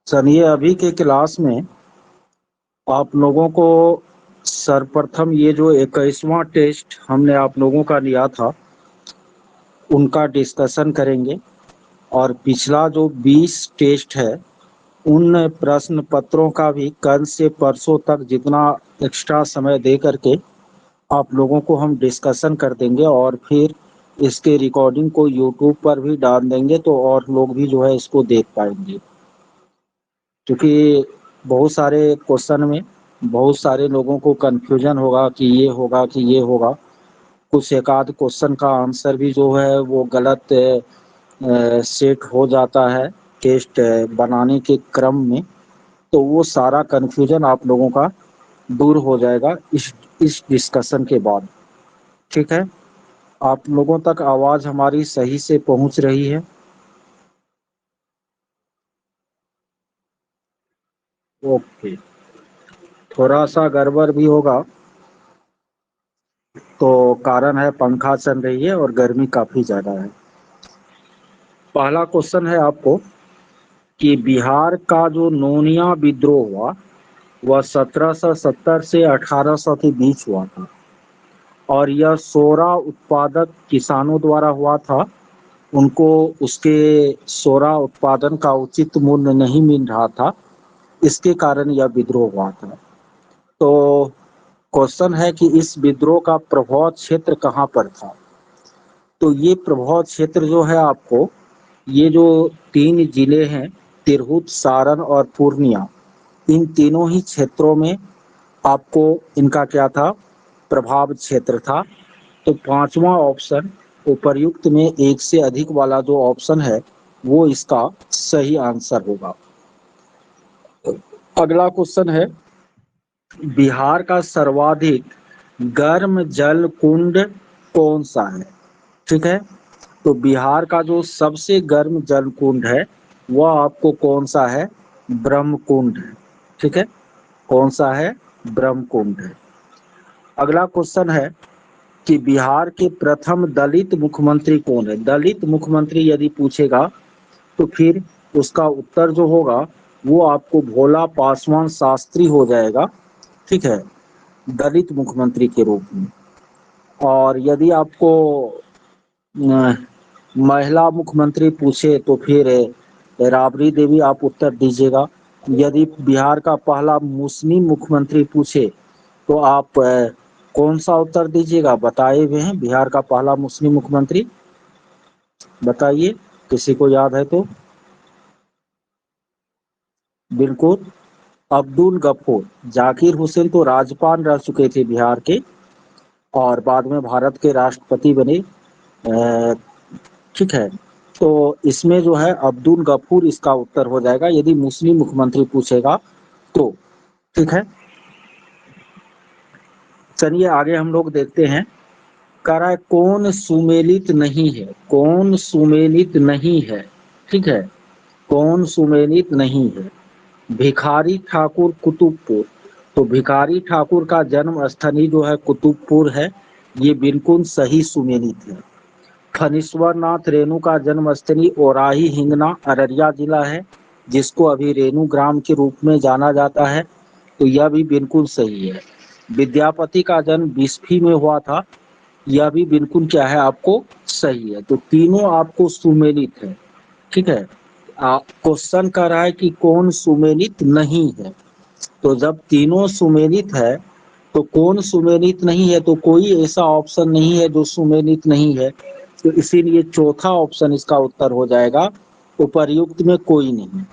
सुनिए, अभी के क्लास में आप लोगों को सर्वप्रथम ये जो 21वां टेस्ट हमने आप लोगों का लिया था उनका डिस्कशन करेंगे। और पिछला जो 20 टेस्ट है उन प्रश्न पत्रों का भी कल से परसों तक जितना एक्स्ट्रा समय दे करके आप लोगों को हम डिस्कशन कर देंगे और फिर इसके रिकॉर्डिंग को यूट्यूब पर भी डाल देंगे, तो और लोग भी जो है इसको देख पाएंगे। क्योंकि बहुत सारे क्वेश्चन में बहुत सारे लोगों को कंफ्यूजन होगा कि ये होगा कि ये होगा। कुछ एक आध क्वेश्चन का आंसर भी जो है वो गलत सेट हो जाता है टेस्ट बनाने के क्रम में। तो वो सारा कंफ्यूजन आप लोगों का दूर हो जाएगा इस डिस्कशन के बाद। ठीक है, आप लोगों तक आवाज हमारी सही से पहुंच रही है? ओके। थोड़ा सा गड़बड़ भी होगा तो कारण है पंखा चल रही है और गर्मी काफी ज्यादा है। पहला क्वेश्चन है आपको कि बिहार का जो नोनिया विद्रोह हुआ वह 1770 से 1800 के बीच हुआ था और यह सोरा उत्पादक किसानों द्वारा हुआ था। उनको उसके सोरा उत्पादन का उचित मूल्य नहीं मिल रहा था, इसके कारण यह विद्रोह हुआ था। तो क्वेश्चन है कि इस विद्रोह का प्रभाव क्षेत्र कहाँ पर था। तो ये प्रभाव क्षेत्र जो है आपको, ये जो 3 जिले हैं तिरहुत, सारण और पूर्णिया, इन तीनों ही क्षेत्रों में आपको इनका क्या था, प्रभाव क्षेत्र था। तो पांचवा ऑप्शन उपर्युक्त में एक से अधिक वाला जो ऑप्शन है वो इसका सही आंसर होगा। अगला क्वेश्चन है बिहार का सर्वाधिक गर्म जल कुंड कौन सा है। ठीक है, तो बिहार का जो सबसे गर्म जल कुंड है वह आपको कौन सा है, ब्रह्म कुंड है। ठीक है, कौन सा है, ब्रह्म कुंड है। अगला क्वेश्चन है कि बिहार के प्रथम दलित मुख्यमंत्री कौन है। दलित मुख्यमंत्री यदि पूछेगा तो फिर उसका उत्तर जो होगा वो आपको भोला पासवान शास्त्री हो जाएगा। ठीक है, दलित मुख्यमंत्री के रूप में। और यदि आपको महिला मुख्यमंत्री पूछे तो फिर राबड़ी देवी आप उत्तर दीजिएगा। यदि बिहार का पहला मुस्लिम मुख्यमंत्री पूछे तो आप कौन सा उत्तर दीजिएगा, बताए हुए हैं बिहार का पहला मुस्लिम मुख्यमंत्री, बताइए किसी को याद है तो। बिल्कुल, अब्दुल गफूर। जाकिर हुसैन तो राज्यपाल रह चुके थे बिहार के और बाद में भारत के राष्ट्रपति बने। ठीक है, तो इसमें जो है अब्दुल गफूर इसका उत्तर हो जाएगा यदि मुस्लिम मुख्यमंत्री पूछेगा तो। ठीक है, चलिए आगे हम लोग देखते हैं। कह रहा है कौन सुमेलित नहीं है, कौन सुमेलित नहीं है। ठीक है, कौन सुमेलित नहीं है। भिखारी ठाकुर कुतुबपुर। तो भिखारी ठाकुर का जन्म स्थली जो है कुतुबपुर है, ये बिल्कुल सही सुमेलित है। फणीश्वर नाथ रेणु का जन्म स्थली ओराही हिंगना अररिया जिला है, जिसको अभी रेणु ग्राम के रूप में जाना जाता है। तो यह भी बिल्कुल सही है। विद्यापति का जन्म बिस्फी में हुआ था, यह भी बिल्कुल क्या है, आपको सही है। तो तीनों आपको सुमेलित है। ठीक है, क्वेश्चन कर रहा है कि कौन सुमेलित नहीं है। तो जब तीनों सुमेलित है तो कौन सुमेलित नहीं है, तो कोई ऐसा ऑप्शन नहीं है जो सुमेलित नहीं है। तो इसीलिए चौथा ऑप्शन इसका उत्तर हो जाएगा, उपर्युक्त में कोई नहीं।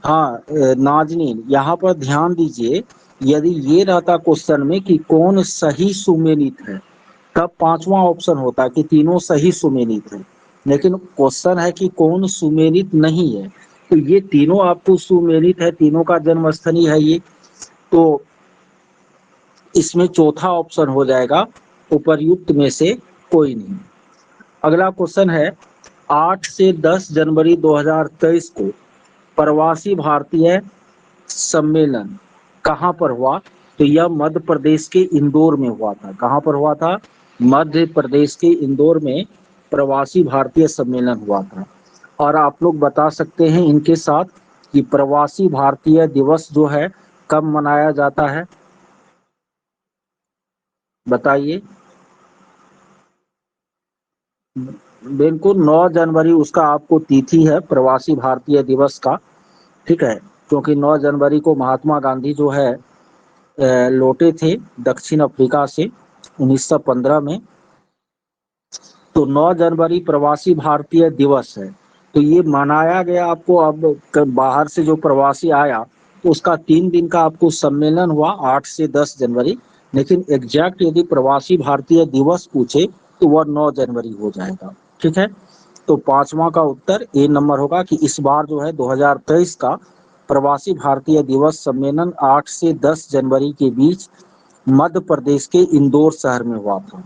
हाँ नाजनीन, यहाँ पर ध्यान दीजिए, यदि ये रहता क्वेश्चन में कि कौन सही सुमेलित है तब पांचवा ऑप्शन होता कि तीनों सही सुमेलित है। लेकिन क्वेश्चन है कि कौन सुमेलित नहीं है, तो ये तीनों आपको सुमेलित है, तीनों का जन्मस्थली है ये। तो इसमें चौथा ऑप्शन हो जाएगा उपर्युक्त में से कोई नहीं। अगला क्वेश्चन है 8 से 10 जनवरी 2023 को प्रवासी भारतीय सम्मेलन कहाँ पर हुआ। तो यह मध्य प्रदेश के इंदौर में हुआ था। कहाँ पर हुआ था, मध्य प्रदेश के इंदौर में प्रवासी भारतीय सम्मेलन हुआ था। और आप लोग बता सकते हैं इनके साथ कि प्रवासी भारतीय दिवस जो है कब मनाया जाता है, बताइए। बिल्कुल 9 जनवरी उसका आपको तिथि है प्रवासी भारतीय दिवस का, ठीक है, क्योंकि 9 जनवरी को महात्मा गांधी जो है लौटे थे दक्षिण अफ्रीका से 1915 में। तो 9 जनवरी प्रवासी भारतीय दिवस है। तो ये मनाया गया आपको, अब बाहर से जो प्रवासी आया तो उसका 3 दिन का आपको सम्मेलन हुआ 8 से 10 जनवरी, लेकिन एग्जैक्ट यदि प्रवासी भारतीय दिवस पूछे तो वह 9 जनवरी हो जाएगा, ठीक है। तो पांचवा का उत्तर ए नंबर होगा कि इस बार जो है 2023 का प्रवासी भारतीय दिवस सम्मेलन 8 से 10 जनवरी के बीच मध्य प्रदेश के इंदौर शहर में हुआ था।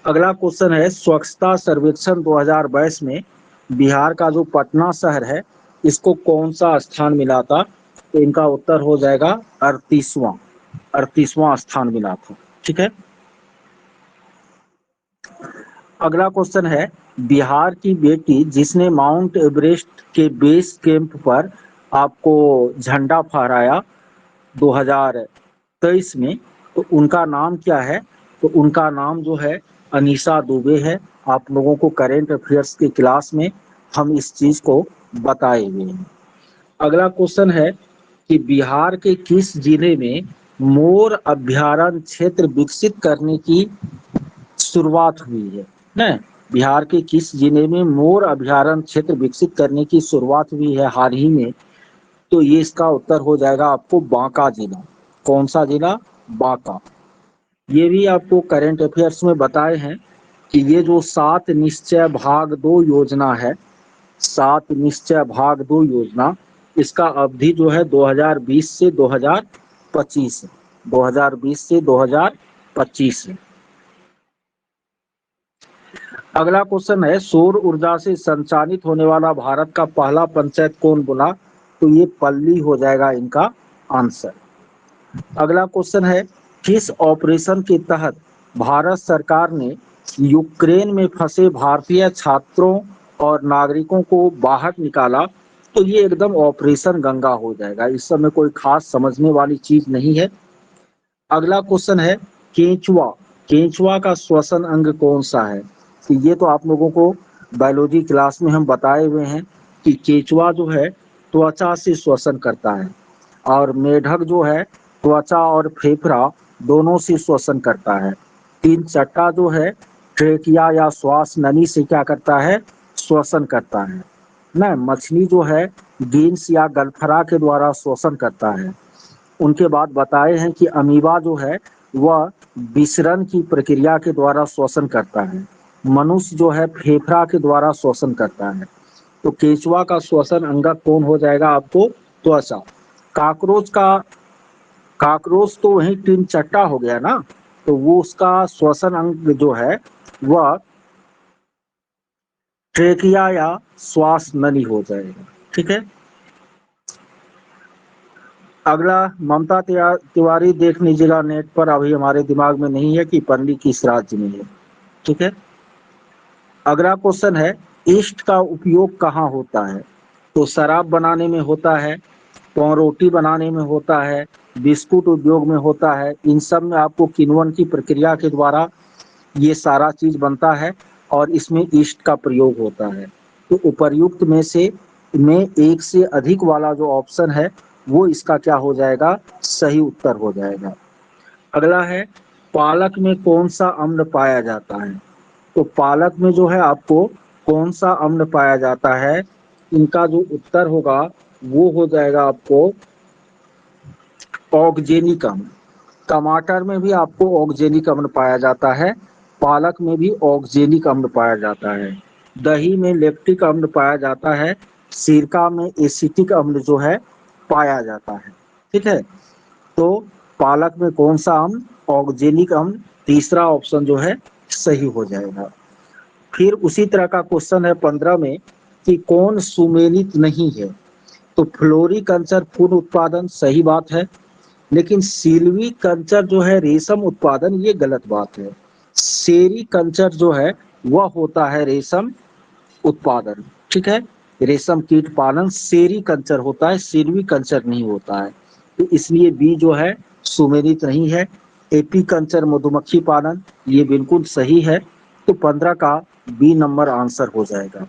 अगला क्वेश्चन है स्वच्छता सर्वेक्षण 2022 में बिहार का जो पटना शहर है इसको कौन सा स्थान मिला था, तो इनका उत्तर हो जाएगा 38वां स्थान मिला था, ठीक है। अगला क्वेश्चन है बिहार की बेटी जिसने माउंट एवरेस्ट के बेस कैंप पर आपको झंडा फहराया 2023 में, तो उनका नाम क्या है, तो उनका नाम जो है अनीशा दुबे है। आप लोगों को करेंट अफेयर्स की क्लास में हम इस चीज को बताए हुए हैं। अगला क्वेश्चन है कि बिहार के किस जिले में मोर अभ्यारण्य क्षेत्र विकसित करने की शुरुआत हुई है ना। बिहार के किस जिले में मोर अभ्यारण्य क्षेत्र विकसित करने की शुरुआत हुई है हाल ही में, तो ये इसका उत्तर हो जाएगा आपको बांका जिला। कौन सा जिला, बांका। ये भी आपको करंट अफेयर्स में बताए हैं कि ये जो 7 निश्चय भाग 2 योजना है, 7 निश्चय भाग 2 योजना, इसका अवधि जो है 2020 से 2025 है, 2020 से 2025 है। अगला क्वेश्चन है सौर ऊर्जा से संचालित होने वाला भारत का पहला पंचायत कौन बोला, तो ये पल्ली हो जाएगा इनका आंसर। अगला क्वेश्चन है किस ऑपरेशन के तहत भारत सरकार ने यूक्रेन में फंसे भारतीय छात्रों और नागरिकों को बाहर निकाला, तो ये एकदम ऑपरेशन गंगा हो जाएगा, इस समय कोई खास समझने वाली चीज नहीं है। अगला क्वेश्चन है केंचुआ, केंचुआ का श्वसन अंग कौन सा है, तो ये तो आप लोगों को बायोलॉजी क्लास में हम बताए हुए हैं कि केंचुआ जो है त्वचा से श्वसन करता है, और मेढक जो है त्वचा और फेफड़ा दोनों से श्वसन करता है। 3 चट्टा जो है ट्रेकिया या श्वास नली से क्या करता है, श्वसन करता है ना। मछली जो है गिल्स या गलफरा के द्वारा श्वसन करता है। उनके बाद बताए हैं कि अमीबा जो है वह विसरण की प्रक्रिया के द्वारा श्वसन करता है। मनुष्य जो है फेफड़ा के द्वारा श्वसन करता है। तो केंचुआ का श्वसन अंग कौन हो जाएगा आपको, त्वचा। काकरोच तो वही 3 चट्टा हो गया ना, तो वो उसका श्वसन अंग जो है वह ट्रेकिया या श्वास नली हो जाएगा, ठीक है। अगला ममता तिवारी देख लीजिएगा नेट पर, अभी हमारे दिमाग में नहीं है कि पल्ली किस राज्य में है, ठीक है। अगला क्वेश्चन है ईस्ट का उपयोग कहाँ होता है, तो शराब बनाने में होता है, पावरोटी बनाने में होता है, बिस्कुट उद्योग में होता है। इन सब में आपको किण्वन की प्रक्रिया के द्वारा ये सारा चीज बनता है और इसमें ईस्ट का प्रयोग होता है। तो उपर्युक्त में एक से अधिक वाला जो ऑप्शन है वो इसका क्या हो जाएगा, सही उत्तर हो जाएगा। अगला है पालक में कौन सा अम्ल पाया जाता है, तो पालक में जो है आपको कौन सा अम्ल पाया जाता है, इनका जो उत्तर होगा वो हो जाएगा आपको ऑक्जेलिक अम्ल। टमाटर में भी आपको ऑक्जेलिक अम्ल पाया जाता है, पालक में भी ऑक्जेलिक अम्ल पाया जाता है, दही में लैक्टिक अम्ल पाया जाता है, सिरका में एसिटिक अम्ल जो है पाया जाता है, ठीक है। तो पालक में कौन सा अम्ल, ऑक्जेलिक अम्ल, तीसरा ऑप्शन जो है सही हो जाएगा। फिर उसी तरह का क्वेश्चन है 15 में कि कौन सुमेलित नहीं है, तो फ्लोरिकल्चर फूड उत्पादन सही बात है, लेकिन सिल्वी कल्चर जो है रेशम उत्पादन, ये गलत बात है। सेरी कल्चर जो है वह होता है रेशम उत्पादन, ठीक है। रेशम कीट पालन सेरीकल्चर होता है, सिल्वीकल्चर नहीं होता है। तो इसलिए बी जो है सुमेलित नहीं है। एपीकल्चर मधुमक्खी पालन, ये बिल्कुल सही है। तो 15 का बी नंबर आंसर हो जाएगा।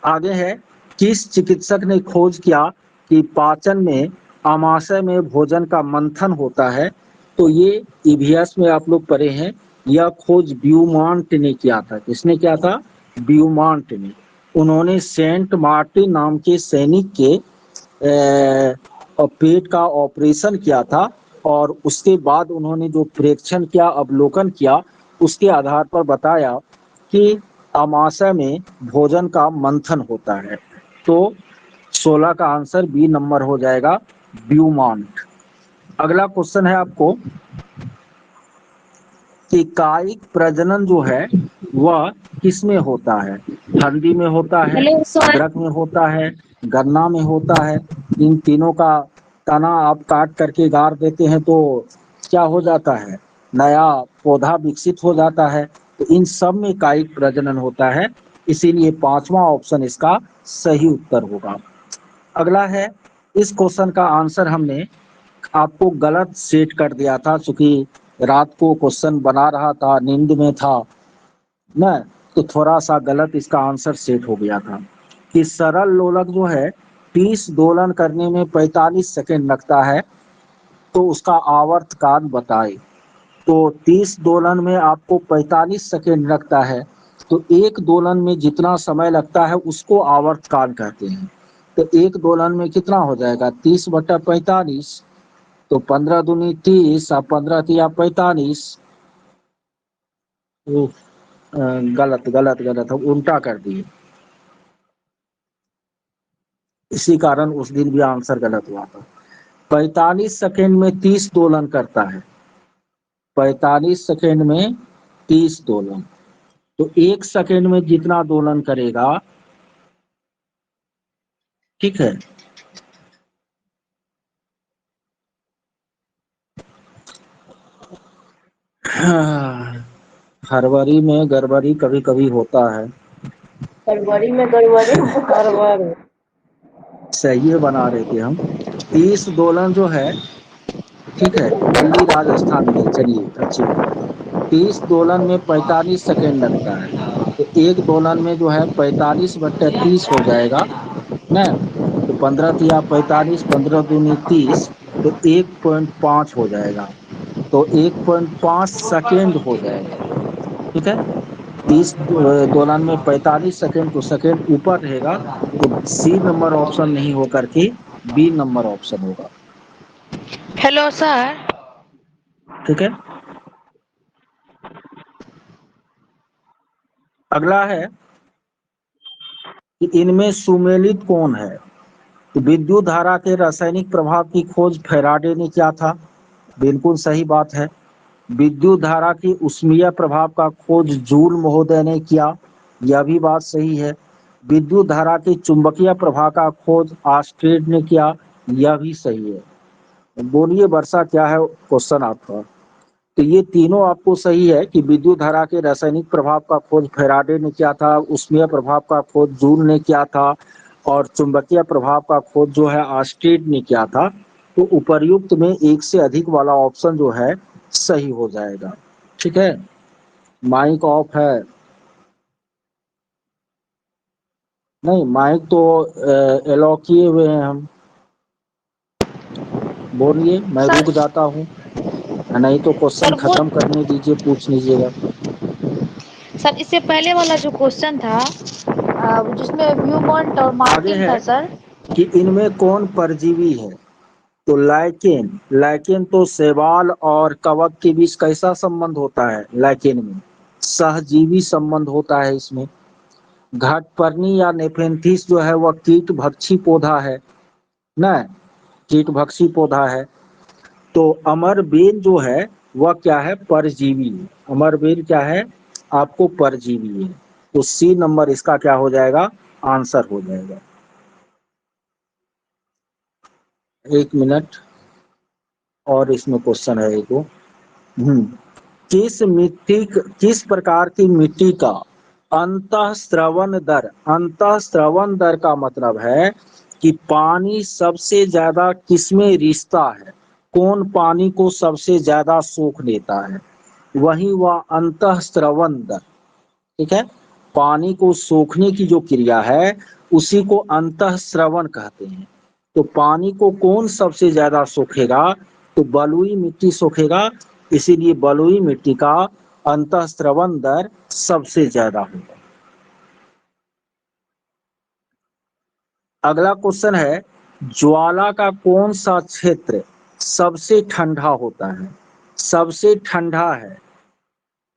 आगे है, किस चिकित्सक ने खोज किया कि पाचन में आमाशय में भोजन का मंथन होता है? तो ये ईवीएस में आप लोग पढ़े हैं। यह खोज ब्यूमॉन्ट ने किया था। किसने किया था? ब्यूमॉन्ट ने। उन्होंने सेंट मार्टिन नाम के सैनिक के पेट का ऑपरेशन किया था और उसके बाद उन्होंने जो प्रेक्षण किया, अवलोकन किया, उसके आधार पर बताया कि आमाशय में भोजन का मंथन होता है। तो 16 का आंसर बी नंबर हो जाएगा, ब्यूमॉन्ट। अगला क्वेश्चन है आपको कि कायिक प्रजनन जो है वह किसमें होता है? हल्दी में होता है, हेलो सर। अदरक में होता है, गन्ना में होता है। इन तीनों का तना आप काट करके गाड़ देते हैं तो क्या हो जाता है? नया पौधा विकसित हो जाता है। तो इन सब में कायिक प्रजनन होता है, इसीलिए 5वां ऑप्शन इसका सही उत्तर होगा। अगला है, इस क्वेश्चन का आंसर हमने आपको गलत सेट कर दिया था, चूंकि रात को क्वेश्चन बना रहा था, नींद में था ना, तो थोड़ा सा गलत इसका आंसर सेट हो गया था कि सरल लोलक जो है 30 दोलन करने में 45 सेकेंड लगता है, तो उसका आवर्त काल बताए। तो 30 दोलन में आपको 45 सेकेंड लगता है, तो एक दोलन में जितना समय लगता है उसको आवर्त काल कहते हैं। तो एक दोलन में कितना हो जाएगा? 30/45, तो 15 दूनी 30 और 15 तिया 45। गलत गलत गलत, हम उल्टा कर दिए, इसी कारण उस दिन भी आंसर गलत हुआ था। 45 सेकेंड में 30 दोलन करता है, 45 सेकेंड में 30 दोलन। तो एक सेकेंड में जितना दोलन करेगा, ठीक है, फरवरी में गड़बड़ी कभी कभी होता है। फरवरी में गड़बड़ी फरवरी। सही बना रहे थे हम। 30 दोलन जो है, ठीक है, दिल्ली राजस्थान में, चलिए अच्छी बात। 30 दोलन में 45 सेकेंड लगता है, तो एक दोलन में जो है 45/30 हो जाएगा ना। तो 15 तिया 45, 15 दूनी 30, तो 1.5 हो जाएगा। तो 1.5 सेकेंड हो जाएगा, ठीक है। 30 दोलन में 45 सेकेंड, तो सेकेंड ऊपर रहेगा, तो सी नंबर ऑप्शन नहीं होकर के बी नंबर ऑप्शन होगा, हेलो सर। ठीक है। अगला है कि इनमें सुमेलित कौन है? तो विद्युत धारा के रासायनिक प्रभाव की खोज फैराडे ने किया था, बिल्कुल सही बात है। विद्युत धारा की उष्मीय प्रभाव का खोज जूल महोदय ने किया, यह भी बात सही है। विद्युत धारा की चुंबकीय प्रभाव का खोज ऑस्ट्रेड ने किया, यह भी सही है। बोलिए वर्षा, क्या है क्वेश्चन आपका? तो ये तीनों आपको सही है कि विद्युत धारा के रासायनिक प्रभाव का खोज फैराडे ने किया था, उष्मीय प्रभाव का खोज जूल ने किया था, और चुंबकीय प्रभाव का खोज जो है ऑस्ट्रेड ने किया था। तो उपर्युक्त में एक से अधिक वाला ऑप्शन जो है सही हो जाएगा, ठीक है। माइक ऑफ है? नहीं, माइक तो अलाउ किए हुए हैं हम। बोलिए, मैं सर रुक जाता हूँ, नहीं तो क्वेश्चन सर वो खत्म करने दीजिए, पूछ लीजिएगा। सर इससे पहले वाला जो क्वेश्चन था जिसमें व्यूमॉन्ट और आगे मार्टिन है था सर। कि इनमें कौन परजीवी है? तो लाइकेन, लाइकेन तो शैवाल और कवक के बीच कैसा संबंध होता है? लाइकेन में सहजीवी संबंध होता है। इसमें घटपर्णी या नेफेंथिस जो है वह कीट भक्षी पौधा है ना, कीट भक्षी पौधा है। तो अमरबेल जो है वह क्या है? परजीवी है। अमरबेल क्या है? आपको परजीवी है। तो सी नंबर इसका क्या हो जाएगा? आंसर हो जाएगा। एक मिनट, और इसमें क्वेश्चन है एक। किस प्रकार की मिट्टी का अंतःस्रवण दर, अंतःस्रवण दर का मतलब है कि पानी सबसे ज्यादा किसमें रिसता है, कौन पानी को सबसे ज्यादा सोख लेता है, वही वह अंतःस्रवण दर। ठीक है, पानी को सोखने की जो क्रिया है उसी को अंतःस्रवण कहते हैं। तो पानी को कौन सबसे ज्यादा सोखेगा, तो बलुई मिट्टी सोखेगा, इसीलिए बलुई मिट्टी का अंतःस्रवण दर सबसे ज्यादा होगा। अगला क्वेश्चन है, ज्वाला का कौन सा क्षेत्र सबसे ठंडा होता है, सबसे ठंडा है।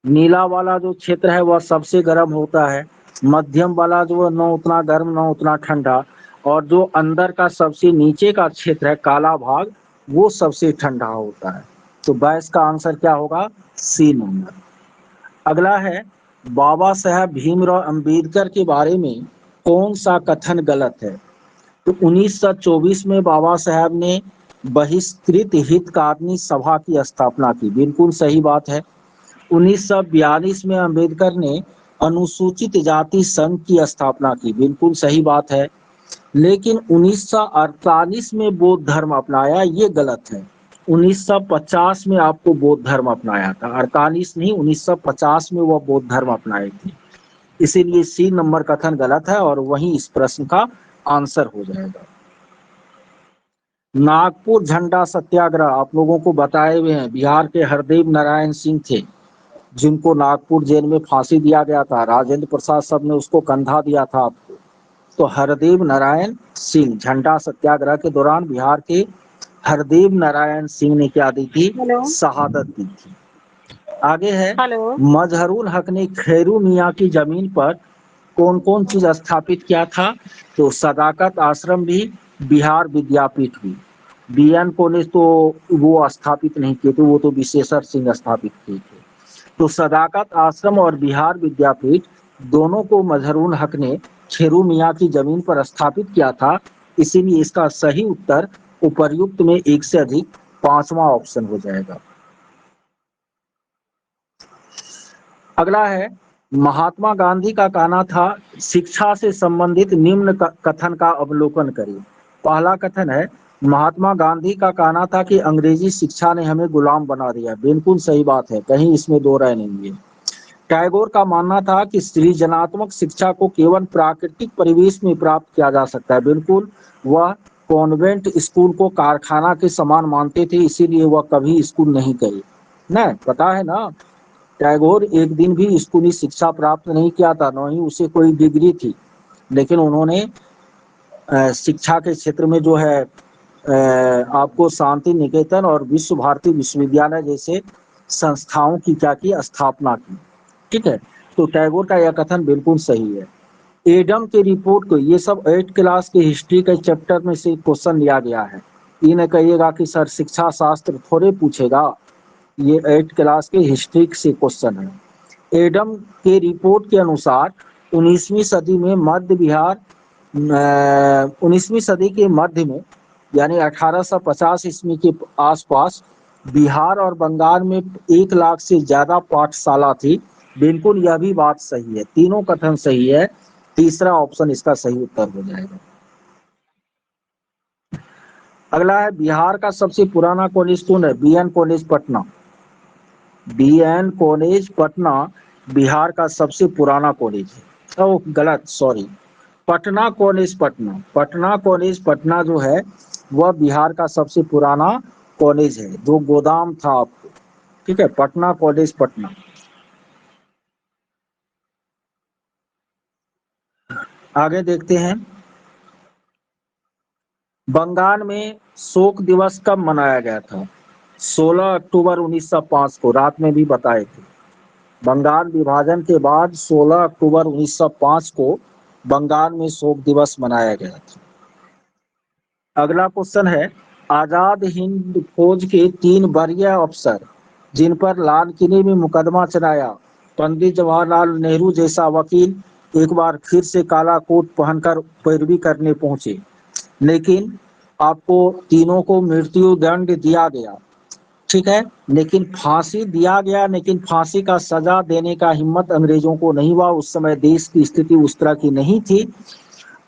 नीला वाला जो क्षेत्र है वह सबसे गर्म होता है, मध्यम वाला जो न उतना गर्म न उतना ठंडा, और जो अंदर का सबसे नीचे का क्षेत्र है काला भाग वो सबसे ठंडा होता है। तो 22 का आंसर क्या होगा, सी नंबर। अगला है, बाबा साहब भीमराव अंबेडकर के बारे में कौन सा कथन गलत है। तो 1924 में बाबा साहब ने बहिष्कृत हितकारिणी सभा की स्थापना की, बिल्कुल सही बात है। 1942 में अंबेडकर ने अनुसूचित जाति संघ की स्थापना की, बिल्कुल सही बात है। लेकिन 1948 में बौद्ध धर्म अपनाया, ये गलत है। 1950 में आपको बौद्ध धर्म अपनाया था, 48 नहीं 1950 में वह बौद्ध धर्म अपनाए थे। इसीलिए सी नंबर कथन गलत है और वही इस प्रश्न का आंसर हो जाएगा। नागपुर झंडा सत्याग्रह आप लोगों को बताए हुए हैं, बिहार के हरदेव नारायण सिंह थे जिनको नागपुर जेल में फांसी दिया गया था, राजेंद्र प्रसाद सब ने उसको कंधा दिया था आपको। तो हरदेव नारायण सिंह झंडा सत्याग्रह के दौरान बिहार के हरदेव नारायण सिंह ने क्या दी थी, शहादत दी थी। आगे है, मजहरुल हक ने खैरू मियाँ की जमीन पर कौन कौन चीज स्थापित किया था। तो सदाकत आश्रम भी, बिहार विद्यापीठ भी। बीएन कॉलेज तो वो स्थापित नहीं किए थे, वो तो विशेषर सिंह स्थापित किए थे। तो सदाकत आश्रम और बिहार विद्यापीठ दोनों को मजहरुल हक ने खेरू मियाँ की जमीन पर स्थापित किया था। इसीलिए इसका सही उत्तर उपर्युक्त में एक से अधिक 5वां ऑप्शन हो जाएगा। अगला है, महात्मा गांधी का कहना था, शिक्षा से संबंधित निम्न कथन का अवलोकन करिए। पहला कथन है, महात्मा गांधी का कहना था कि अंग्रेजी शिक्षा ने हमें गुलाम बना दिया, बिल्कुल सही बात है, कहीं इसमें दो राय नहीं है। टैगोर का मानना था कि सृजनात्मक शिक्षा को केवल प्राकृतिक परिवेश में प्राप्त किया जा सकता है, बिल्कुल। वह कॉन्वेंट स्कूल को कारखाना के समान मानते थे, इसीलिए वह कभी स्कूल नहीं गए ना, पता है ना। टैगोर एक दिन भी स्कूली शिक्षा प्राप्त नहीं किया था, न ही उसे कोई डिग्री थी, लेकिन उन्होंने शिक्षा के क्षेत्र में जो है आपको शांति निकेतन और विश्व भारती विश्वविद्यालय जैसे संस्थाओं की क्या की स्थापना की। ठीक है, तो टैगोर का यह कथन बिल्कुल सही है। एडम के रिपोर्ट को, ये सब 8 क्लास के हिस्ट्री के चैप्टर में से क्वेश्चन लिया गया है। ये न कहिएगा कि सर शिक्षा शास्त्र थोड़े पूछेगा, ये 8 क्लास के हिस्ट्री से क्वेश्चन है। एडम के रिपोर्ट के अनुसार 19वीं सदी में मध्य बिहार 19वीं सदी के मध्य में यानी 1850 ईस्वी के आसपास बिहार और बंगाल में 1 लाख से ज्यादा पाठशाला थी, बिल्कुल यह भी बात सही है, तीनों कथन सही है। तीसरा ऑप्शन इसका सही उत्तर हो जाएगा। अगला है, बिहार का सबसे पुराना कॉलेज कौन है, BN college Patna. BN college Patna Bihar का सबसे पुराना कॉलेज है। ओह गलत, sorry, Patna college Patna, Patna college Patna जो है वह बिहार का सबसे पुराना कॉलेज है, जो गोदाम था आपको। ठीक है, पटना कॉलेज पटना। आगे देखते हैं, बंगाल में शोक दिवस कब मनाया गया था। 16 अक्टूबर 1905 को, रात में भी बताए थे। बंगाल विभाजन के बाद 16 अक्टूबर 1905 को बंगाल में शोक दिवस मनाया गया था। अगला क्वेश्चन है, आजाद हिंद फौज के 3 वरीय अफसर जिन पर लाल किले में मुकदमा चलाया, पंडित जवाहरलाल नेहरू जैसा वकील एक बार फिर से काला कोट पहनकर पैरवी करने पहुंचे, लेकिन आपको तीनों को मृत्यु दंड दिया गया। ठीक है। लेकिन फांसी दिया गया, लेकिन फांसी का सजा देने का हिम्मत अंग्रेजों को नहीं हुआ। उस समय देश की स्थिति उस तरह की नहीं थी।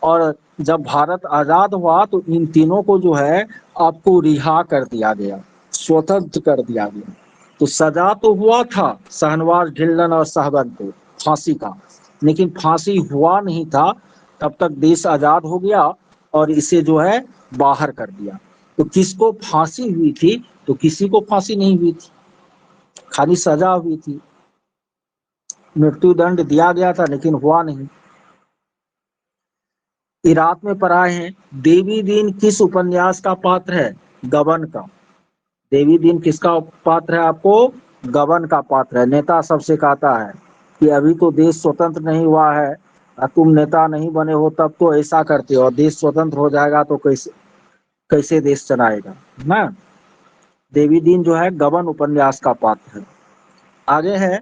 और जब भारत आजाद हुआ तो इन तीनों को जो है आपको रिहा कर दिया गया, स्वतंत्र कर दिया गया। तो सजा तो हुआ था शाहनवाज, ढिल्लन और साहबन को फांसी का, लेकिन फांसी हुआ नहीं था। तब तक देश आजाद हो गया और इसे जो है बाहर कर दिया। तो किसको फांसी हुई थी? तो किसी को फांसी नहीं हुई थी, खाली सजा हुई थी, मृत्यु दंड दिया गया था लेकिन हुआ नहीं। इराक में पढ़ाए हैं। देवी दीन किस उपन्यास का पात्र है? गबन का। देवी दीन किसका पात्र है आपको? गबन का पात्र है। नेता सबसे कहता है कि अभी तो देश स्वतंत्र नहीं हुआ है, तुम नेता नहीं बने हो, तब तो ऐसा करते हो, और देश स्वतंत्र हो जाएगा तो कैसे कैसे देश चलाएगा ना। देवी दीन जो है गबन उपन्यास का पात्र है। आगे है,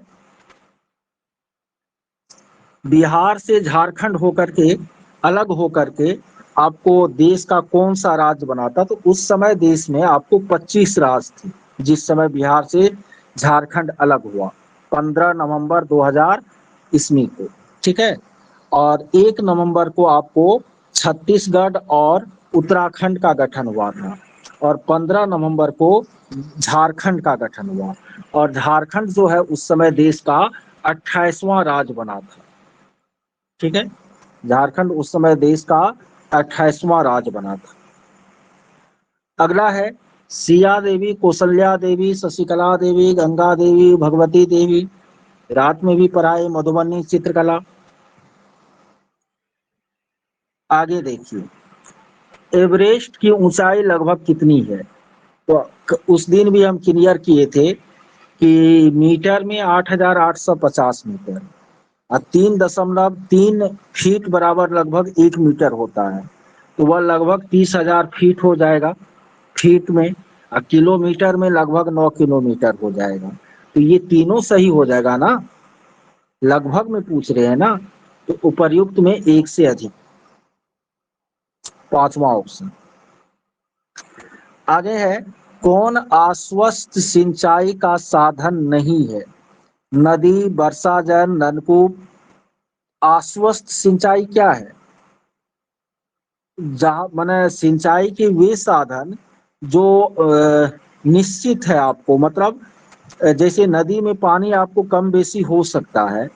बिहार से झारखंड होकर के, अलग होकर के आपको देश का कौन सा राज्य बना था? तो उस समय देश में आपको 25 राज्य थे जिस समय बिहार से झारखंड अलग हुआ, 15 नवंबर 2000 ईस्वी को। ठीक है। और 1 नवंबर को आपको छत्तीसगढ़ और उत्तराखंड का गठन हुआ था, और 15 नवंबर को झारखंड का गठन हुआ। और झारखंड जो है उस समय देश का 28वां राज्य बना था। ठीक है। झारखंड उस समय देश का 28वां राज्य बना था। अगला है, सिया देवी, कौशल्या देवी, शशिकला देवी, गंगा देवी, भगवती देवी। रात में भी पढ़ाए, मधुबनी चित्रकला। आगे देखिए, एवरेस्ट की ऊंचाई लगभग कितनी है? तो उस दिन भी हम क्लियर किए थे कि मीटर में 8,850 मीटर, और 3.3 फीट बराबर लगभग 1 मीटर होता है। तो वह लगभग 30,000 फीट हो जाएगा फीट में, और किलोमीटर में लगभग 9 किलोमीटर हो जाएगा। तो ये तीनों सही हो जाएगा ना, लगभग में पूछ रहे हैं ना। तो उपर्युक्त में एक से अधिक, 5वां ऑप्शन। आगे है, कौन आश्वस्त सिंचाई का साधन नहीं है? नदी, वर्षा जल, नलकूप। आश्वस्त सिंचाई क्या है? जहाँ माने सिंचाई के वे साधन जो निश्चित है आपको, मतलब जैसे नदी में पानी आपको कम बेसी हो सकता है।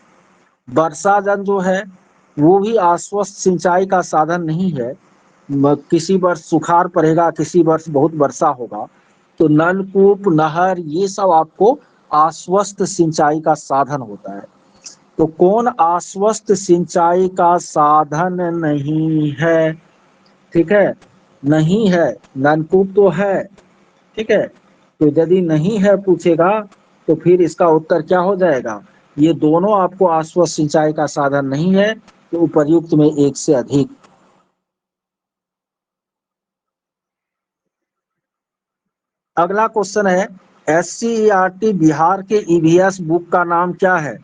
वर्षा जल जो है वो भी आश्वस्त सिंचाई का साधन नहीं है। किसी वर्ष सुखाड़ पड़ेगा, किसी वर्ष बहुत वर्षा होगा। तो नलकूप, नहर, ये सब आपको आश्वस्त सिंचाई का साधन होता है। तो कौन आश्वस्त सिंचाई का साधन नहीं है? ठीक है, नहीं है। नलकूप तो है। ठीक है। तो यदि नहीं है पूछेगा तो फिर इसका उत्तर क्या हो जाएगा? ये दोनों आपको आश्वस्त सिंचाई का साधन नहीं है, तो उपर्युक्त में एक से अधिक। अगला क्वेश्चन है, SCERT बिहार के ईवीएस बुक का नाम क्या है?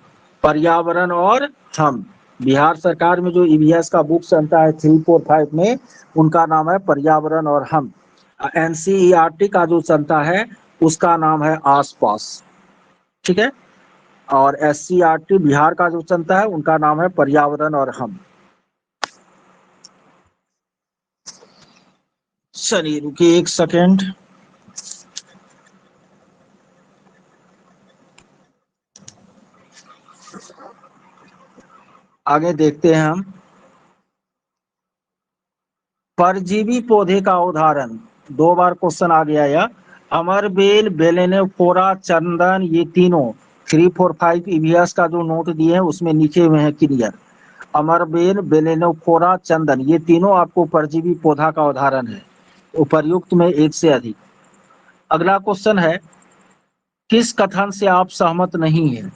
पर्यावरण और हम। बिहार सरकार में जो ईवीएस का बुक चलता है 345 में, उनका नाम है पर्यावरण और हम। NCERT का जो चलता है उसका नाम है आसपास। ठीक है। और SCERT बिहार का जो चलता है उनका नाम है पर्यावरण और हम। चलिए रुकिए 1 सेकेंड। आगे देखते हैं हम। परजीवी पौधे का उदाहरण, 2 बार क्वेश्चन आ गया यह। अमरबेल, बेलेनोफोरा, चंदन, ये तीनों 345 ईवीएस का जो नोट दिए हैं उसमें लिखे हुए हैं क्लियर। अमरबेल, बेलेनोफोरा, चंदन, ये तीनों आपको परजीवी पौधा का उदाहरण है। उपर्युक्त में एक से अधिक। अगला क्वेश्चन है, किस कथन से आप सहमत नहीं हैं?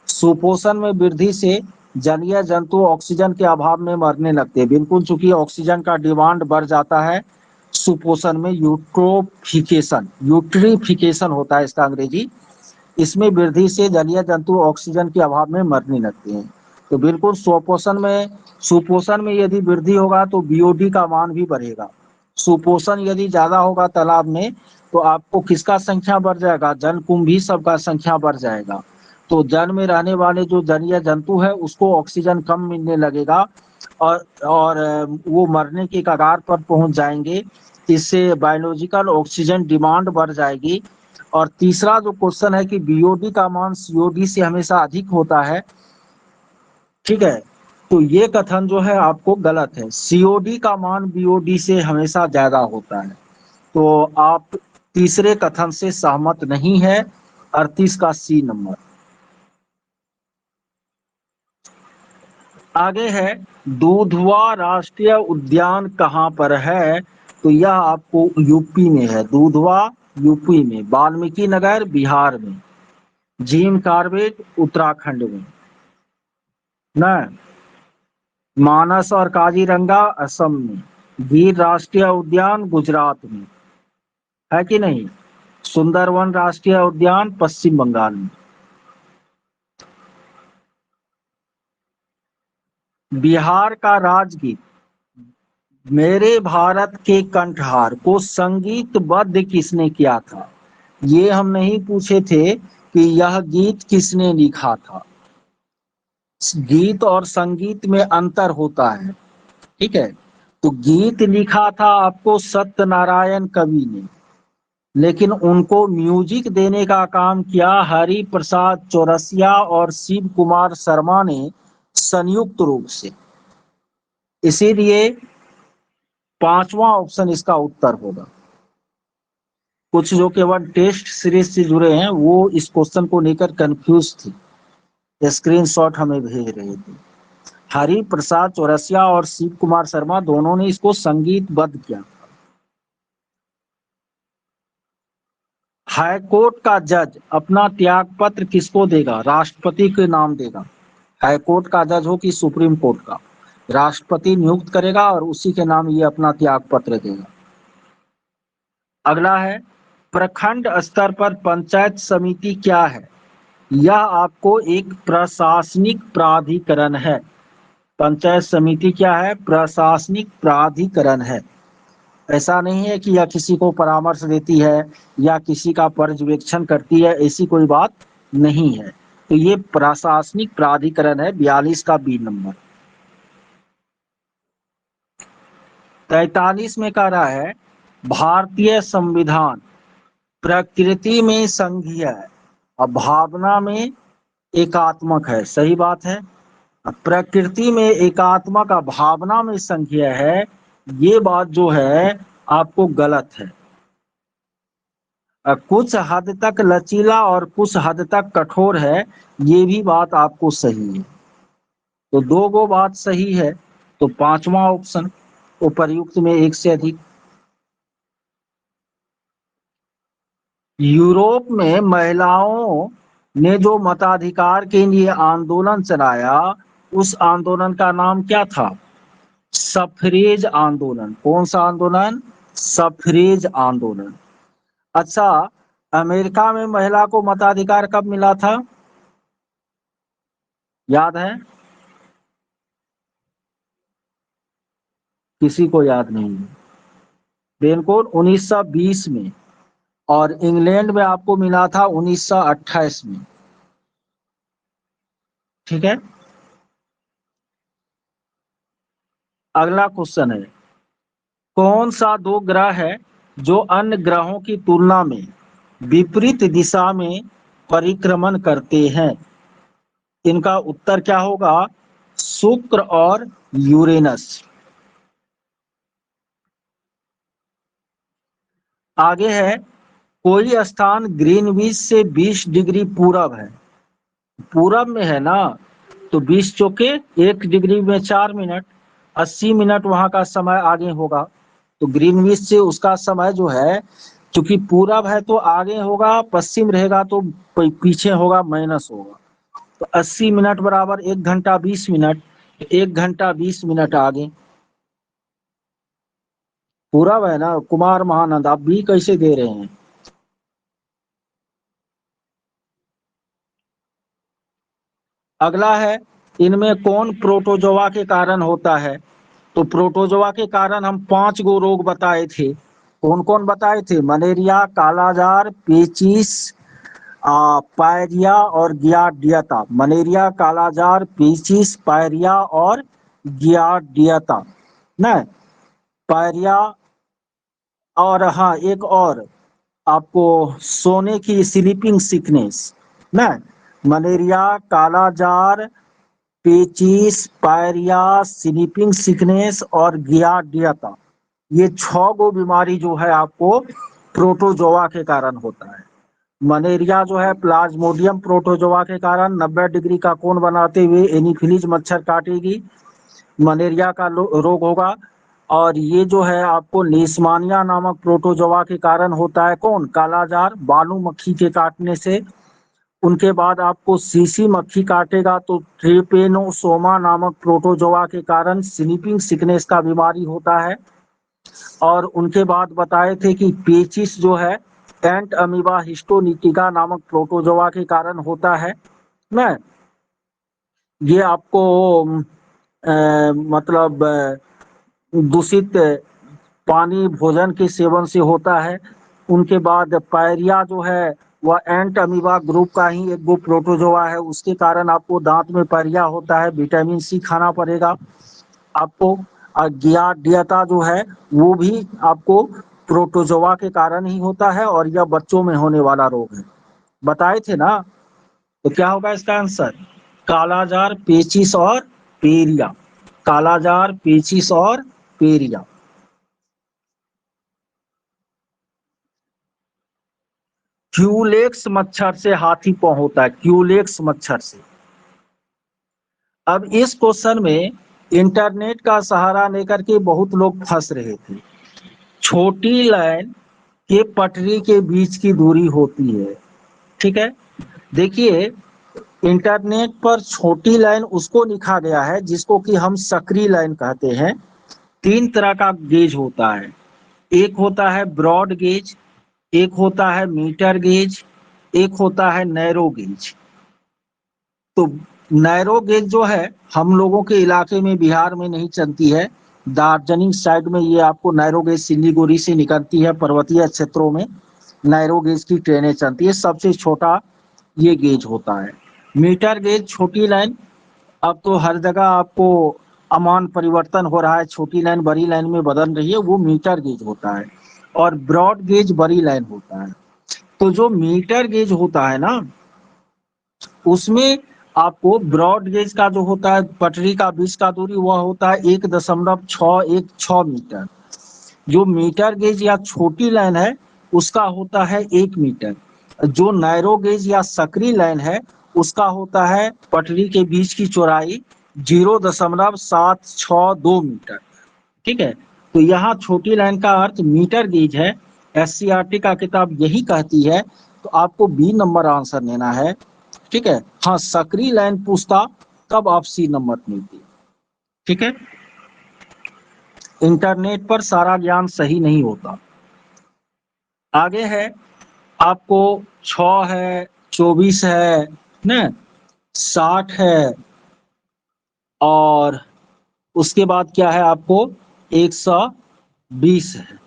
सुपोषण में वृद्धि से जलीय जंतु ऑक्सीजन के अभाव में मरने लगते हैं। बिल्कुल, चूंकि ऑक्सीजन का डिमांड बढ़ जाता है सुपोषण में, यूट्रोफिकेशन, यूट्रिफिकेशन होता है इसका अंग्रेजी। इसमें वृद्धि से जलीय जंतु ऑक्सीजन के अभाव में मरने लगते हैं। तो बिल्कुल सुपोषण में यदि वृद्धि होगा तो बीओडी का मान भी बढ़ेगा। सुपोषण यदि ज्यादा होगा तालाब में तो आपको किसका संख्या बढ़ जाएगा, जनकुंभी सबका संख्या बढ़ जाएगा। तो जल में रहने वाले जो जलीय जंतु है उसको ऑक्सीजन कम मिलने लगेगा और वो मरने की कगार पर पहुंच जाएंगे। इससे बायोलॉजिकल ऑक्सीजन डिमांड बढ़ जाएगी। और तीसरा जो क्वेश्चन है कि बीओडी का मान सीओडी से हमेशा अधिक होता है, ठीक है, तो ये कथन जो है आपको गलत है। सीओडी का मान बीओडी से हमेशा ज्यादा होता है। तो आप तीसरे कथन से सहमत नहीं है। 38 का सी नंबर। आगे है दुधवा राष्ट्रीय उद्यान कहाँ पर है, तो यह आपको यूपी में है। दुधवा यूपी में, वाल्मीकि नगर बिहार में, जिम कॉर्बेट उत्तराखंड में, न मानस और काजीरंगा असम में, गिर राष्ट्रीय उद्यान गुजरात में, है कि नहीं, सुंदरवन राष्ट्रीय उद्यान पश्चिम बंगाल में। बिहार का राजगीत मेरे भारत के कंठहार को संगीतबद्ध किसने किया था। ये हम नहीं पूछे थे कि यह गीत किसने लिखा था। गीत और संगीत में अंतर होता है, ठीक है। तो गीत लिखा था आपको सत्यनारायण कवि ने, लेकिन उनको म्यूजिक देने का काम किया हरि प्रसाद चौरसिया और शिव कुमार शर्मा ने संयुक्त रूप से। इसीलिए पांचवा ऑप्शन इसका उत्तर होगा। कुछ जो केवल टेस्ट सीरीज से जुड़े हैं वो इस क्वेश्चन को लेकर कंफ्यूज थे, स्क्रीनशॉट हमें भेज रहे थे। हरि प्रसाद चौरसिया और शिव कुमार शर्मा दोनों ने इसको संगीतबद्ध किया। हाईकोर्ट का जज अपना त्यागपत्र किसको देगा, राष्ट्रपति के नाम देगा। हाईकोर्ट का जज हो कि सुप्रीम कोर्ट का, राष्ट्रपति नियुक्त करेगा और उसी के नाम ये अपना त्यागपत्र देगा। अगला है प्रखंड स्तर पर पंचायत समिति क्या है। यह आपको एक प्रशासनिक प्राधिकरण है। पंचायत समिति क्या है, प्रशासनिक प्राधिकरण है। ऐसा नहीं है कि यह किसी को परामर्श देती है या किसी का पर्यवेक्षण करती है, ऐसी कोई बात नहीं है। तो ये प्रशासनिक प्राधिकरण है। 42 का बी नंबर। 43 में कह रहा है भारतीय संविधान प्रकृति में संघीय है और भावना में एकात्मक है। सही बात है। प्रकृति में एकात्मक और भावना में संघीय है, ये बात जो है आपको गलत है। कुछ हद तक लचीला और कुछ हद तक कठोर है, ये भी बात आपको सही है। तो दो गो बात सही है, तो पांचवा ऑप्शन उपर्युक्त में एक से अधिक। यूरोप में महिलाओं ने जो मताधिकार के लिए आंदोलन चलाया, उस आंदोलन का नाम क्या था, सफरेज आंदोलन। कौन सा आंदोलन, सफरेज आंदोलन। अच्छा, अमेरिका में महिला को मताधिकार कब मिला था, याद है, किसी को याद नहीं है। बेनकोर 1920 में, और इंग्लैंड में आपको मिला था 1928 में, ठीक है। अगला क्वेश्चन है कौन सा दो ग्रह है जो अन्य ग्रहों की तुलना में विपरीत दिशा में परिक्रमण करते हैं। इनका उत्तर क्या होगा, शुक्र और यूरेनस। आगे है कोई स्थान ग्रीनविच से 20 डिग्री पूरब है। पूरब में है ना, तो 20 चौके 1 डिग्री में 4 मिनट, 80 मिनट वहां का समय आगे होगा। तो ग्रीनविच से उसका समय जो है, क्योंकि पूरब है तो आगे होगा, पश्चिम रहेगा तो पीछे होगा, माइनस होगा। तो 80 मिनट बराबर 1 घंटा 20 मिनट, 1 घंटा 20 मिनट आगे। पूरब है ना, कुमार महानंद, आप भी कैसे दे रहे हैं। अगला है इनमें कौन प्रोटोजोआ के कारण होता है। तो प्रोटोजोआ के कारण हम 5 गो रोग बताए थे। कौन कौन बताए थे? मलेरिया, कालाजार, पेचिस, पायरिया और गियार्डियता। मलेरिया, कालाजार, पेचिस, पायरिया और गियार्डियता न पायरिया। और हाँ, एक और आपको सोने की स्लीपिंग सिकनेस न मलेरिया, कालाजार, पेचिस, पायरिया, स्लीपिंग सिकनेस और गियार्डियता। ये 6 गो बीमारी जो है आपको प्रोटोजोआ के कारण होता है। मलेरिया जो है प्लाज्मोडियम प्रोटोजोआ के कारण 90 डिग्री का कोण बनाते हुए एनीफिलीज मच्छर काटेगी, मलेरिया का रोग होगा। और ये जो है आपको लीशमानिया नामक प्रोटोजोआ के कारण होता है। कौन? कालाजार, बालू मक्खी के काटने से। उनके बाद आपको सीसी मक्खी काटेगा तो ट्रिपेनोसोमा नामक प्रोटोजोआ के कारण स्लीपिंग सिकनेस का बीमारी होता है। और उनके बाद बताए थे कि पेचिस जो है एंट अमीबा हिस्टोनिटिका नामक प्रोटोजोआ के कारण होता है न। ये आपको मतलब दूषित पानी भोजन के सेवन से होता है। उनके बाद पायरिया जो है वह एंट अमीबा ग्रुप का ही एक वो प्रोटोजोआ है, उसके कारण आपको दांत में पायरिया होता है। विटामिन सी खाना पड़ेगा आपको। गियार्डियता जो है वो भी आपको प्रोटोजोआ के कारण ही होता है और यह बच्चों में होने वाला रोग है। बताए थे ना? तो क्या होगा इसका आंसर? कालाजार, पेचिस और पेरिया। कालाजार, पेचिस और पेरिया। क्यूलेक्स मच्छर से हाथी पांव होता है, क्यूलेक्स मच्छर से। अब इस क्वेश्चन में इंटरनेट का सहारा लेकर के बहुत लोग फंस रहे थे। छोटी लाइन के पटरी के बीच की दूरी होती है, ठीक है। देखिए, इंटरनेट पर छोटी लाइन उसको लिखा गया है जिसको कि हम सक्रिय लाइन कहते हैं। 3 तरह का गेज होता है। एक होता है ब्रॉड गेज, एक होता है मीटर गेज, एक होता है नैरो गेज। तो नैरो गेज जो है हम लोगों के इलाके में बिहार में नहीं चलती है। दार्जिलिंग साइड में ये आपको नैरो गेज सिलीगुड़ी से निकलती है, पर्वतीय क्षेत्रों में नैरो गेज की ट्रेनें चलती है। सबसे छोटा ये गेज होता है। मीटर गेज छोटी लाइन, अब तो हर जगह आपको अमान परिवर्तन हो रहा है, छोटी लाइन बड़ी लाइन में बदल रही है, वो मीटर गेज होता है। और ब्रॉड गेज बड़ी लाइन होता है। तो जो मीटर गेज होता है ना, उसमें आपको ब्रॉड गेज का जो होता है पटरी का बीच का दूरी वह होता है 1.616 मीटर। जो मीटर गेज या छोटी लाइन है उसका होता है 1 मीटर। जो नैरो गेज या सक्रिय लाइन है उसका होता है पटरी के बीच की चौड़ाई 0.762 मीटर, ठीक है। तो यहाँ छोटी लाइन का अर्थ मीटर गेज है। एससीईआरटी का किताब यही कहती है, तो आपको बी नंबर आंसर लेना है, ठीक है। हाँ, सक्रिय लाइन पूछता तब आप सी नंबर मिलती, ठीक है। इंटरनेट पर सारा ज्ञान सही नहीं होता। आगे है आपको 6 है, 24 है न, 60 है और उसके बाद क्या है आपको 120 है,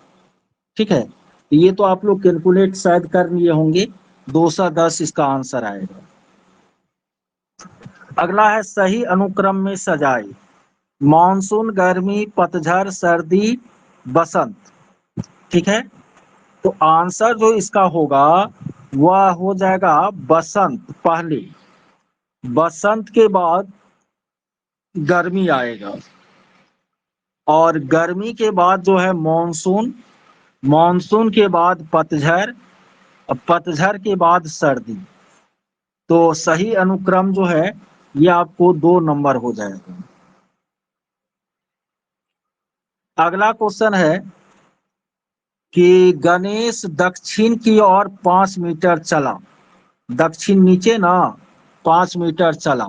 ठीक है। ये तो आप लोग कैलकुलेट शायद कर लिए होंगे। 210 इसका आंसर आएगा। अगला है सही अनुक्रम में सजाए। मानसून, गर्मी, पतझड़, सर्दी, बसंत, ठीक है। तो आंसर जो इसका होगा वह हो जाएगा बसंत पहले, बसंत के बाद गर्मी आएगा और गर्मी के बाद जो है मानसून, मानसून के बाद पतझड़ और पतझड़ के बाद सर्दी। तो सही अनुक्रम जो है ये आपको 2 नंबर हो जाएगा। अगला क्वेश्चन है कि गणेश दक्षिण की ओर 5 मीटर चला। दक्षिण नीचे ना 5 मीटर चला,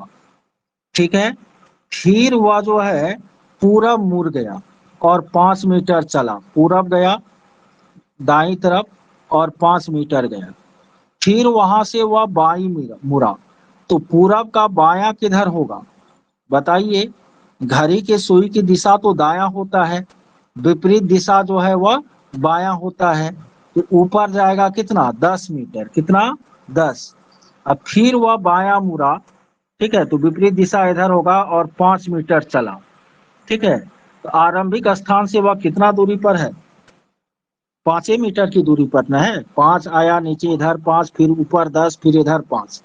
ठीक है। फिर वह जो है पूरब मुड़ गया और 5 मीटर चला, पूरब गया दाई तरफ और 5 मीटर गया। फिर वहां से वह बाई मुड़ा। तो पूरब का बायां किधर होगा बताइए? घड़ी के सुई की दिशा तो दायां होता है, विपरीत दिशा जो है वह बायां होता है। तो ऊपर जाएगा कितना 10 मीटर, कितना 10। अब फिर वह बायां मुड़ा, ठीक है, तो विपरीत दिशा इधर होगा और 5 मीटर चला, ठीक है। तो आरंभिक स्थान से वह कितना दूरी पर है, 5 मीटर की दूरी पर न है। 5 आया नीचे, इधर 5, फिर ऊपर 10, फिर इधर 5,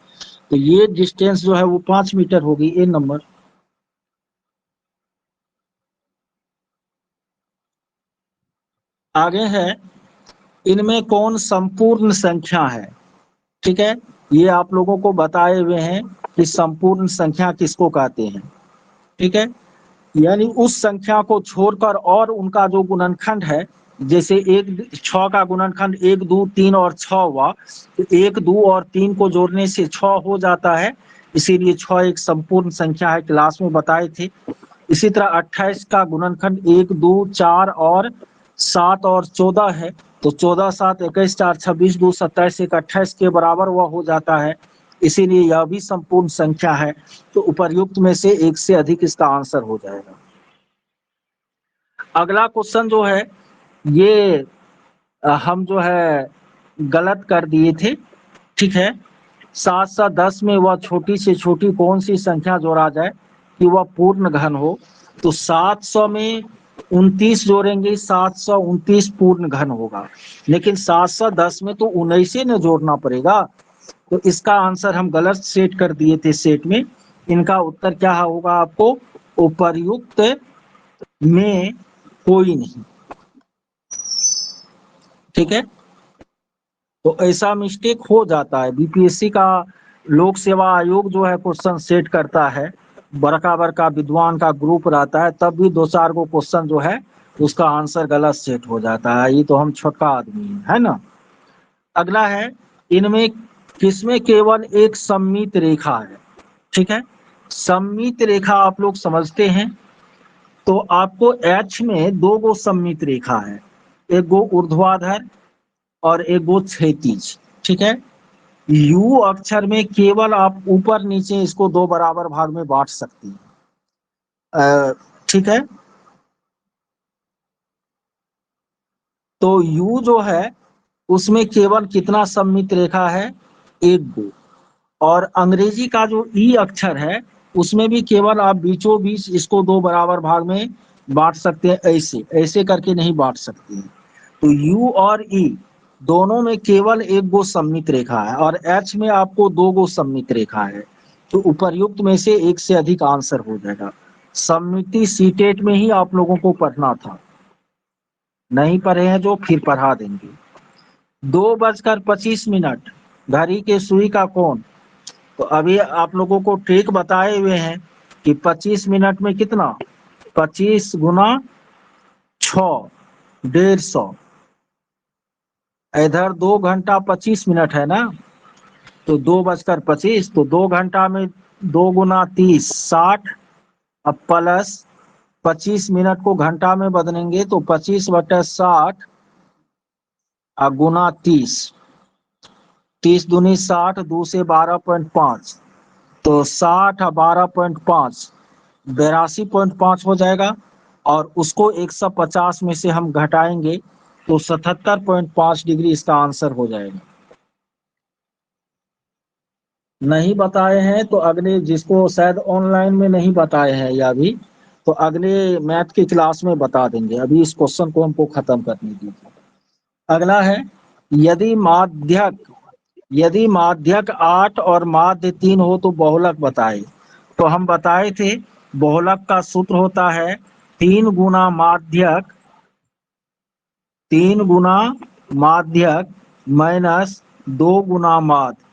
तो ये डिस्टेंस जो है वो 5 मीटर होगी, ए नंबर। आगे है, इनमें कौन संपूर्ण संख्या है, ठीक है। ये आप लोगों को बताए हुए हैं कि संपूर्ण संख्या किसको कहते हैं, ठीक है। यानी उस संख्या को छोड़कर और उनका जो गुणनखंड है, जैसे एक 6 का गुणनखंड 1 2 3 और 6 हुआ, तो 1 2 और 3 को जोड़ने से 6 हो जाता है, इसीलिए 6 एक संपूर्ण संख्या है, क्लास में बताए थे। इसी तरह 28 का गुणनखंड 1 2 4 और 7 और 14 है, तो 14 7 21 4 26 2 27 1 28 के बराबर वह हो जाता है, इसीलिए यह भी संपूर्ण संख्या है। तो उपर्युक्त में से एक से अधिक इसका आंसर हो जाएगा। अगला क्वेश्चन जो है ये हम जो है गलत कर दिए थे, ठीक है। 7 से 10 में वह छोटी से छोटी कौन सी संख्या जोड़ा जाए कि वह पूर्ण घन हो, तो 700 में 29 जोड़ेंगे, 729 पूर्ण घन होगा। लेकिन 710 में तो 19 ने जोड़ना पड़ेगा, तो इसका आंसर हम गलत सेट कर दिए थे सेट में। इनका उत्तर क्या होगा आपको, उपर्युक्त में कोई नहीं, ठीक है। तो ऐसा मिस्टेक हो जाता है, बीपीएससी का लोक सेवा आयोग जो है क्वेश्चन सेट करता है, बड़का बड़का विद्वान का ग्रुप रहता है, तब भी 2 4 गो क्वेश्चन जो है उसका आंसर गलत सेट हो जाता है। ये तो हम छोटा आदमी है ना। अगला है, इनमें किसमें केवल एक सममित रेखा है, ठीक है। सममित रेखा आप लोग समझते हैं, तो आपको एच में 2 गो सममित रेखा है, एक गो ऊर्ध्वाधर और एक गो क्षैतिज, ठीक है। यू अक्षर में केवल आप ऊपर नीचे इसको 2 बराबर भाग में बांट सकती हैं, ठीक है। तो यू जो है उसमें केवल कितना सममित रेखा है, एक गो। और अंग्रेजी का जो ई अक्षर है उसमें भी केवल आप बीचों बीच इसको 2 बराबर भाग में बांट सकते हैं, ऐसे ऐसे करके नहीं बांट सकते हैं। तो यू और ई दोनों में केवल एक गो सममित रेखा है, और एच में आपको 2 गो सममित रेखा है। तो उपर्युक्त में से एक से अधिक आंसर हो जाएगा। सममिति सीटेट में ही आप लोगों को पढ़ना था, नहीं पढ़े हैं जो फिर पढ़ा देंगे। 2:25 घड़ी के सुई का कोण, तो अभी आप लोगों को ट्रिक बताए हुए हैं कि 25 मिनट में कितना, 25 गुना 6 150, इधर 2 घंटा 25 मिनट है ना, तो 2:25, तो 2 घंटा में 2 गुना 30 60, अब प्लस 25 मिनट को घंटा में बदलेंगे तो 25/60 गुना 30, 30 दूनी 60, 2 से 12.5, तो 60 और 12.5 82.5 हो जाएगा, और उसको 150 में से हम घटाएंगे तो 77.5 डिग्री इसका आंसर हो जाएगा। नहीं बताए हैं तो अगले, जिसको शायद ऑनलाइन में नहीं बताए हैं या भी, तो अगले मैथ की क्लास में बता देंगे। अभी इस क्वेश्चन को हमको खत्म करने दीजिए। अगला है, यदि माध्यक यदि माध्यक 8 और माध्य 3 हो तो बहुलक बताए। तो हम बताए थे बहुलक का सूत्र होता है 3 गुना माध्यक, 3 गुना माध्यक माइनस 2 गुना माध्य,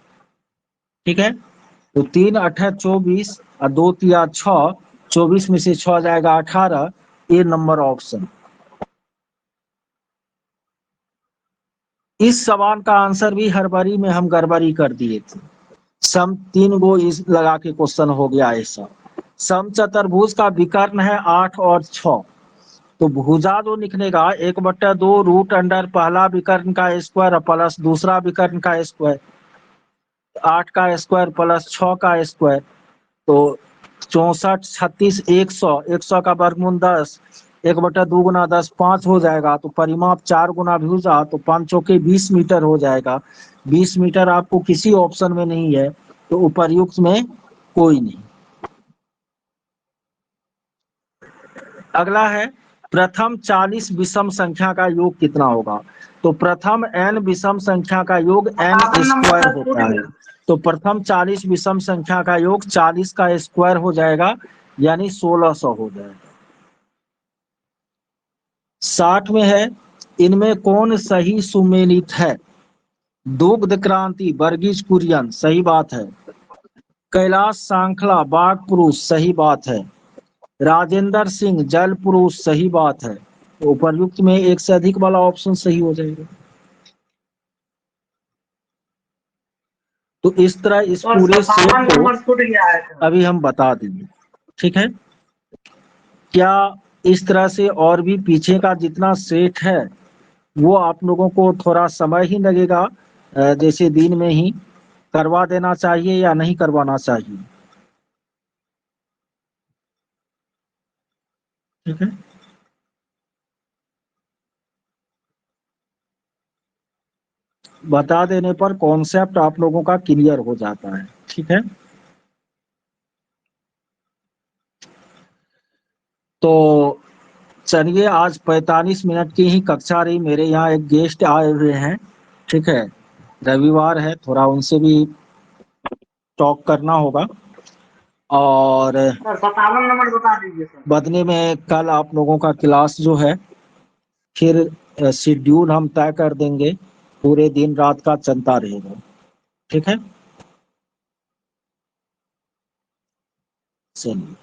ठीक है। तो 3 8 24 और 2 3 6, 24 में से 6 जाएगा 18, ए नंबर ऑप्शन। इस सवाल का आंसर भी हड़बड़ी में हम गड़बड़ी कर दिए थे। सम 3 गो इस लगा के क्वेश्चन हो गया ऐसा। सम चतुर्भुज का विकर्ण है 8 और 6, तो भुजा जो निकलेगा 1/2 रूट अंडर पहला विकर्ण का स्क्वायर प्लस दूसरा विकर्ण का स्क्वायर, 8 का स्क्वायर प्लस 6 का स्क्वायर, तो 64, 36, 100 का वर्गमूल 10, 1/2 गुना 10 5 हो जाएगा, तो परिमाप 4 गुना भुजा, तो 5 चौके 20 मीटर हो जाएगा। 20 मीटर आपको किसी ऑप्शन में नहीं है, तो उपर्युक्त में कोई नहीं। अगला है प्रथम 40 विषम संख्या का योग कितना होगा। तो प्रथम n विषम संख्या का योग n स्क्वायर होता है, तो प्रथम 40 विषम संख्या का योग 40 का स्क्वायर हो जाएगा, यानी 1600 हो जाएगा। 60 में है, इनमें कौन सही सुमेलित है। दुग्ध क्रांति वर्गीज कुरियन, सही बात है। कैलाश सांखला बाघ पुरुष, सही बात है। राजेंद्र सिंह जल पुरुष, सही बात है। तो उपर्युक्त में एक से अधिक वाला ऑप्शन सही हो जाएगा। तो इस तरह इस पूरे सेट को अभी हम बता देंगे, ठीक है। क्या इस तरह से और भी पीछे का जितना सेट है वो आप लोगों को थोड़ा समय ही लगेगा, जैसे दिन में ही करवा देना चाहिए या नहीं करवाना चाहिए, ठीक है। बता देने पर कॉन्सेप्ट आप लोगों का क्लियर हो जाता है, ठीक है। तो चलिए, आज 45 मिनट की ही कक्षा रही। मेरे यहाँ एक गेस्ट आए हुए हैं, ठीक है। रविवार है, थोड़ा उनसे भी टॉक करना होगा। और 57 नंबर बता दीजिए सर। बदले में कल आप लोगों का क्लास जो है फिर शेड्यूल हम तय कर देंगे, पूरे दिन रात का चलता रहेगा, ठीक है। चलिए।